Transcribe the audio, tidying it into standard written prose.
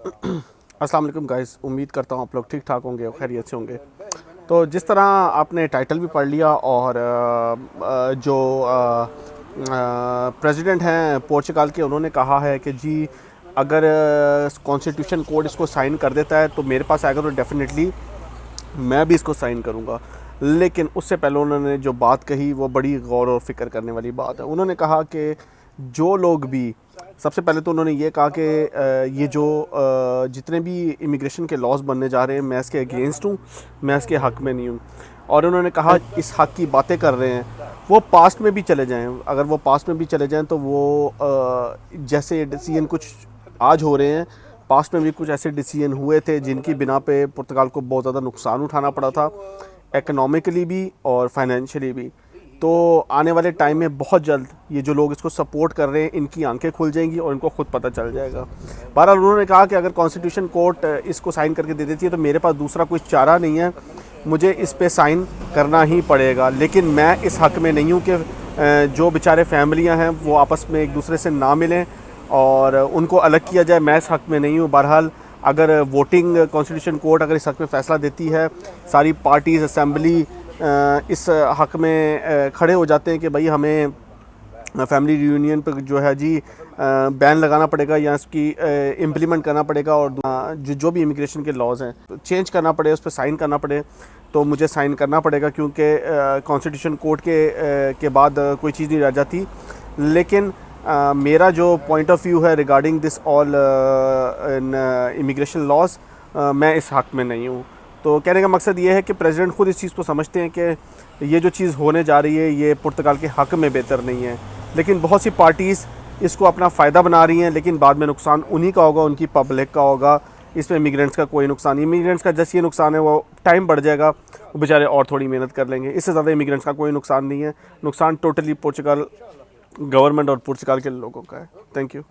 अस्सलाम वालेकुम गाइस, उम्मीद करता हूँ आप लोग ठीक ठाक होंगे और खैरियत से होंगे। तो जिस तरह आपने टाइटल भी पढ़ लिया और जो प्रेसिडेंट हैं पोर्चुगाल के, उन्होंने कहा है कि जी अगर कॉन्स्टिट्यूशन कोड इसको साइन कर देता है तो मेरे पास आएगा तो डेफिनेटली मैं भी इसको साइन करूँगा। लेकिन उससे पहले उन्होंने जो बात कही वो बड़ी गौर और फिक्र करने वाली बात है। उन्होंने कहा कि जो लोग भी, सबसे पहले तो उन्होंने ये कहा कि ये जो जितने भी इमिग्रेशन के लॉज बनने जा रहे हैं मैं इसके अगेंस्ट हूँ, मैं इसके हक़ में नहीं हूँ। और उन्होंने कहा इस हक़ की बातें कर रहे हैं वो पास्ट में भी चले जाएं, अगर वो पास्ट में भी चले जाएं तो वो जैसे डिसीजन कुछ आज हो रहे हैं, पास्ट में भी कुछ ऐसे डिसीजन हुए थे जिनकी बिना पे पुर्तगाल को बहुत ज़्यादा नुकसान उठाना पड़ा था, इकनॉमिकली भी और फाइनेंशियली भी। तो आने वाले टाइम में बहुत जल्द ये जो लोग इसको सपोर्ट कर रहे हैं इनकी आंखें खुल जाएंगी और इनको खुद पता चल जाएगा। बहरहाल उन्होंने कहा कि अगर कॉन्स्टिट्यूशन कोर्ट इसको साइन करके दे देती है तो मेरे पास दूसरा कोई चारा नहीं है, मुझे इस पे साइन करना ही पड़ेगा। लेकिन मैं इस हक़ में नहीं हूँ कि जो बेचारे फैमिलियाँ हैं वो आपस में एक दूसरे से ना मिलें और उनको अलग किया जाए, मैं इस हक़ में नहीं हूँ। बहरहाल अगर वोटिंग कॉन्स्टिट्यूशन कोर्ट अगर इस हक़ में फ़ैसला देती है, सारी पार्टीज़ असेंबली इस हक़ में खड़े हो जाते हैं कि भाई हमें फैमिली रियूनियन पर जो है जी बैन लगाना पड़ेगा या इसकी इम्प्लीमेंट करना पड़ेगा और जो भी इमिग्रेशन के लॉज हैं तो चेंज करना पड़े, उस पर साइन करना पड़े, तो मुझे साइन करना पड़ेगा क्योंकि कॉन्स्टिट्यूशन कोर्ट के बाद कोई चीज़ नहीं रह जाती। लेकिन मेरा जो पॉइंट ऑफ व्यू है regarding this all immigration laws, मैं इस हक़ में नहीं हूँ। तो कहने का मकसद ये है कि प्रेसिडेंट खुद इस चीज़ को समझते हैं कि ये जो चीज़ होने जा रही है ये पुर्तगाल के हक़ में बेहतर नहीं है। लेकिन बहुत सी पार्टीज़ इसको अपना फ़ायदा बना रही हैं, लेकिन बाद में नुकसान उन्हीं का होगा, उनकी पब्लिक का होगा। इसमें इमिग्रेंट्स का कोई नुकसान नहीं। इमिग्रेंट्स का जैसे ये नुकसान है वो टाइम बढ़ जाएगा, वो बेचारे और थोड़ी मेहनत कर लेंगे, इससे ज़्यादा इमिग्रेंट्स का कोई नुकसान नहीं है। नुकसान टोटली पुर्तगाल गवर्नमेंट और पुर्तगाल के लोगों का है। Thank you.